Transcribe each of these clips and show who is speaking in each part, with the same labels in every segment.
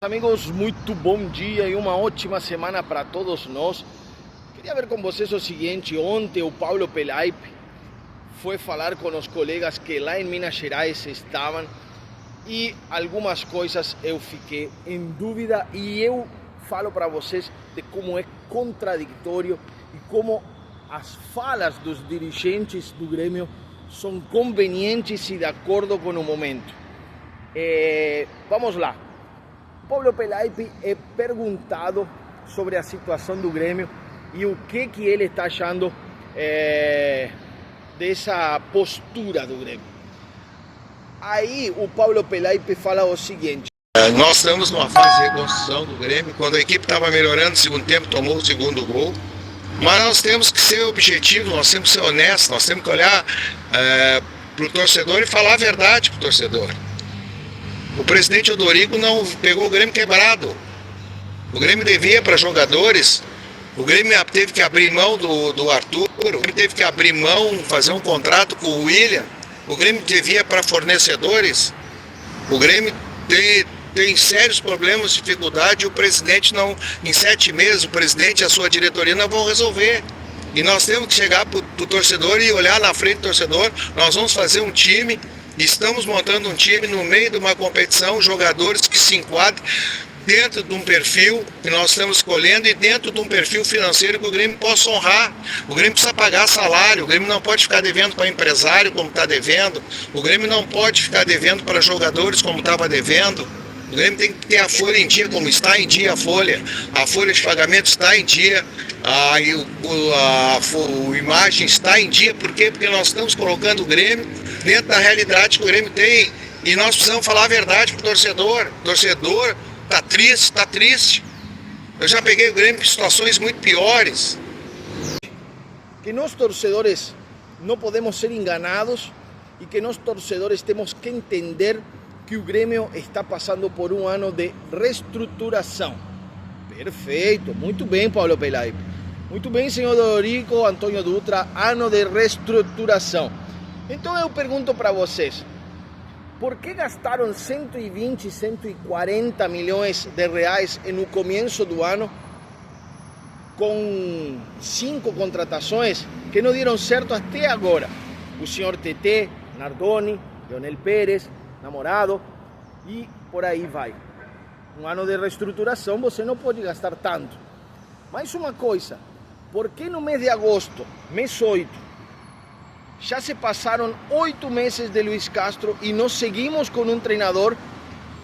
Speaker 1: Amigos, muito bom dia e uma ótima semana para todos nós. Queria ver com vocês o seguinte: ontem o Paulo Pelaipe foi falar com os colegas que lá em Minas Gerais estavam e algumas coisas eu fiquei em dúvida e eu falo para vocês de como é contraditório e como as falas dos dirigentes do Grêmio são convenientes e de acordo com o momento. Vamos lá. Paulo Pelaipe é perguntado sobre a situação do Grêmio e o que ele está achando dessa postura do Grêmio. Aí o Paulo Pelaipe fala o seguinte:
Speaker 2: nós estamos numa fase de reconstrução do Grêmio. Quando a equipe estava melhorando no segundo tempo, tomou o segundo gol. Mas nós temos que ser objetivos, nós temos que ser honestos, nós temos que olhar para o torcedor e falar a verdade para o torcedor. O presidente Odorico não pegou o Grêmio quebrado. O Grêmio devia para jogadores. O Grêmio teve que abrir mão do Arthur. O Grêmio teve que abrir mão, fazer um contrato com o William. O Grêmio devia para fornecedores. O Grêmio tem sérios problemas, dificuldade. E o presidente não, em 7 meses, o presidente e a sua diretoria não vão resolver. E nós temos que chegar para o torcedor e olhar na frente do torcedor. Nós vamos fazer um time. Estamos montando um time no meio de uma competição, jogadores que se enquadram dentro de um perfil que nós estamos escolhendo e dentro de um perfil financeiro que o Grêmio possa honrar. O Grêmio precisa pagar salário, o Grêmio não pode ficar devendo para empresário como está devendo, o Grêmio não pode ficar devendo para jogadores como estava devendo. O Grêmio tem que ter a folha em dia, como está em dia a folha de pagamento está em dia, a imagem está em dia. Por quê? Porque nós estamos colocando o Grêmio dentro da realidade que o Grêmio tem e nós precisamos falar a verdade para o torcedor. O torcedor está triste. Eu já peguei o Grêmio em situações muito piores.
Speaker 1: Que nós torcedores não podemos ser enganados e que nós torcedores temos que entender que o Grêmio está passando por um ano de reestruturação. Perfeito, muito bem, Paulo Pelaipe. Muito bem, senhor Odorico, Antônio Dutra, ano de reestruturação. Então eu pergunto para vocês, por que gastaram 120, 140 milhões de reais no começo do ano com 5 contratações que não deram certo até agora? O senhor TT, Nardoni, Leonel Pérez, Namorado e por aí vai. Um ano de reestruturação você não pode gastar tanto. Mais uma coisa, por que no mês de agosto, mês 8, já se passaram 8 meses de Luiz Castro e nós seguimos com um treinador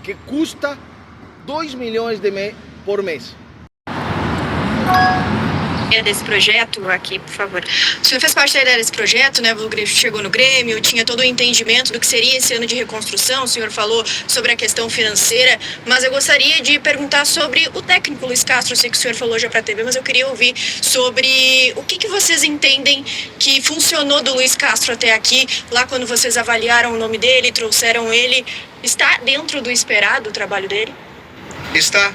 Speaker 1: que custa 2 milhões por mês?
Speaker 3: Desse projeto aqui, por favor. O senhor fez parte da ideia desse projeto, né? O Grêmio chegou no Grêmio, tinha todo o entendimento do que seria esse ano de reconstrução. O senhor falou sobre a questão financeira, mas eu gostaria de perguntar sobre o técnico Luiz Castro. Eu sei que o senhor falou já para a TV, mas eu queria ouvir sobre o que vocês entendem que funcionou do Luiz Castro até aqui, lá quando vocês avaliaram o nome dele, trouxeram ele. Está dentro do esperado o trabalho dele?
Speaker 2: Está,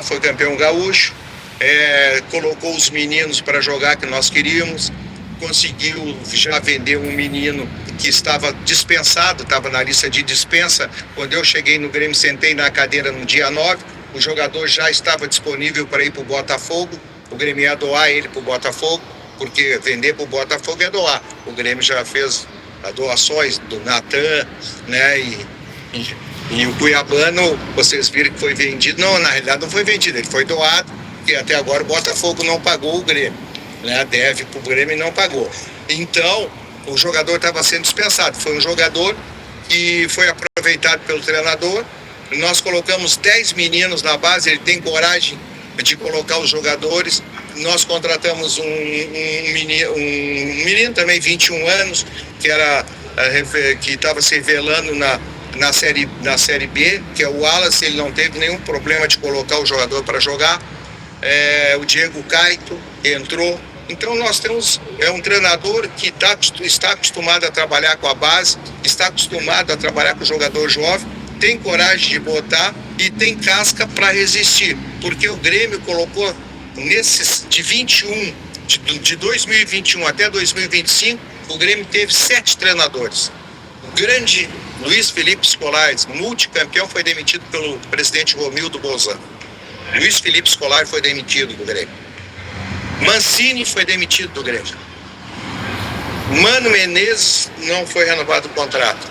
Speaker 2: foi campeão gaúcho. Colocou os meninos para jogar que nós queríamos, conseguiu já vender um menino que estava dispensado, estava na lista de dispensa. Quando eu cheguei no Grêmio, sentei na cadeira no dia 9, o jogador já estava disponível para ir para o Botafogo. O Grêmio ia doar ele para o Botafogo, porque vender para o Botafogo é doar. O Grêmio já fez as doações do Natan, né? E o Cuiabano, vocês viram que foi vendido. Não, na realidade não foi vendido, ele foi doado. E até agora o Botafogo não pagou o Grêmio, né? Deve para o Grêmio e não pagou. Então, o jogador estava sendo dispensado. Foi um jogador que foi aproveitado pelo treinador. Nós colocamos 10 meninos na base, ele tem coragem de colocar os jogadores. Nós contratamos um menino também, 21 anos, que estava se revelando na série B, que é o Wallace. Ele não teve nenhum problema de colocar o jogador para jogar. O Diego Caito entrou. Então nós temos um treinador que está acostumado a trabalhar com a base, está acostumado a trabalhar com o jogador jovem, tem coragem de botar e tem casca para resistir, porque o Grêmio colocou de 2021 até 2025, o Grêmio teve 7 treinadores. O grande Luiz Felipe Scolari, multicampeão, foi demitido pelo presidente Romildo Bolzano. Luiz Felipe Scolari foi demitido do Grêmio. Mancini foi demitido do Grêmio. Mano Menezes não foi renovado o contrato.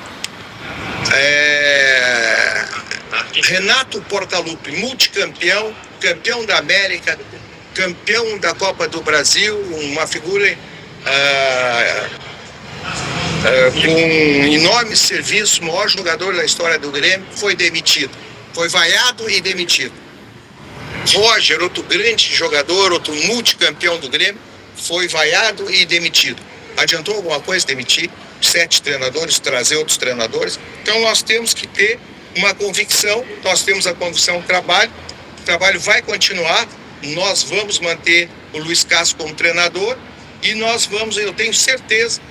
Speaker 2: Renato Portaluppi, multicampeão, campeão da América, campeão da Copa do Brasil, uma figura com enorme serviço, maior jogador da história do Grêmio, foi demitido. Foi vaiado e demitido. Roger, outro grande jogador, outro multicampeão do Grêmio, foi vaiado e demitido. Adiantou alguma coisa demitir 7 treinadores, trazer outros treinadores? Então nós temos que ter uma convicção, nós temos a convicção do trabalho, o trabalho vai continuar, nós vamos manter o Luiz Castro como treinador e eu tenho certeza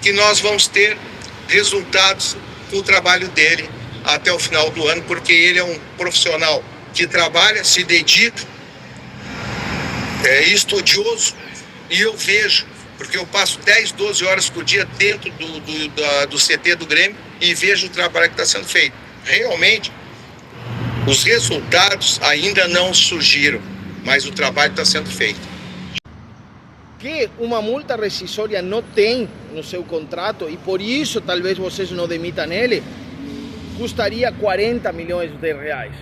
Speaker 2: que nós vamos ter resultados do trabalho dele até o final do ano, porque ele é um profissional que trabalha, se dedica, é estudioso, e eu vejo, porque eu passo 10, 12 horas por dia dentro do CT do Grêmio e vejo o trabalho que está sendo feito. Realmente, os resultados ainda não surgiram, mas o trabalho está sendo feito.
Speaker 1: Que uma multa rescisória não tem no seu contrato e por isso talvez vocês não demitam ele, custaria 40 milhões de reais.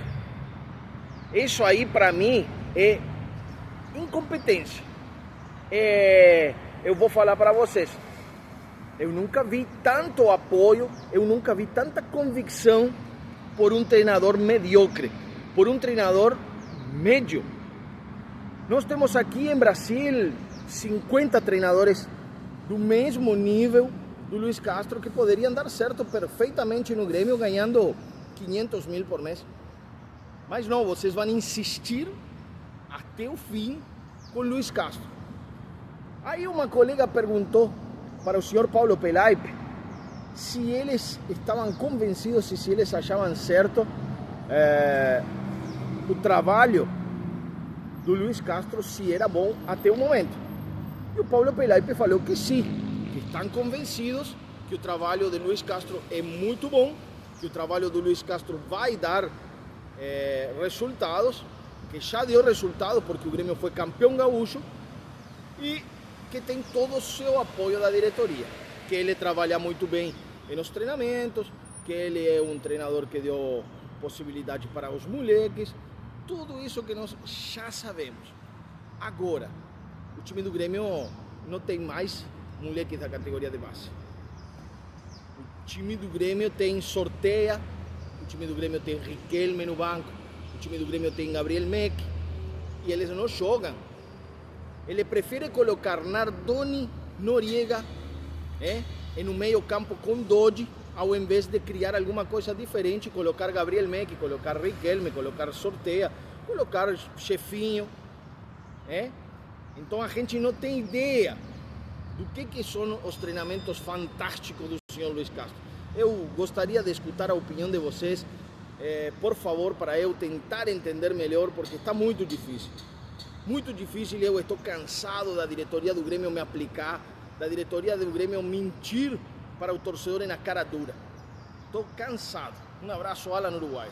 Speaker 1: Isso aí para mim é incompetência. Eu vou falar para vocês, eu nunca vi tanto apoio, eu nunca vi tanta convicção por um treinador mediocre, por um treinador médio. Nós temos aqui em Brasil 50 treinadores do mesmo nível do Luiz Castro que poderiam dar certo perfeitamente no Grêmio ganhando 500 mil por mês. Mas não, vocês vão insistir até o fim com Luiz Castro. Aí uma colega perguntou para o senhor Paulo Pelaipe se eles estavam convencidos e se eles achavam certo o trabalho do Luiz Castro, se era bom até o momento. E o Paulo Pelaipe falou que sim, que estão convencidos que o trabalho de Luiz Castro é muito bom, que o trabalho do Luiz Castro vai dar resultados, que já deu resultado porque o Grêmio foi campeão gaúcho e que tem todo o seu apoio da diretoria, que ele trabalha muito bem nos treinamentos, que ele é um treinador que deu possibilidade para os moleques, tudo isso que nós já sabemos. Agora, o time do Grêmio não tem mais moleques da categoria de base. O time do Grêmio tem Sorteia, o time do Grêmio tem Riquelme no banco, o time do Grêmio tem Gabriel Meck, e eles não jogam. Ele prefere colocar Nardoni, Noriega, no meio campo com Dodge, ao invés de criar alguma coisa diferente, colocar Gabriel Meck, colocar Riquelme, colocar Sorteia, colocar Chefinho. Então a gente não tem ideia do que são os treinamentos fantásticos do senhor Luiz Castro. Eu gostaria de escutar a opinião de vocês, por favor, para eu tentar entender melhor, porque está muito difícil. Muito difícil, eu estou cansado da diretoria do Grêmio me aplicar, da diretoria do Grêmio mentir para o torcedor na cara dura. Estou cansado. Um abraço, Alan Uruguai.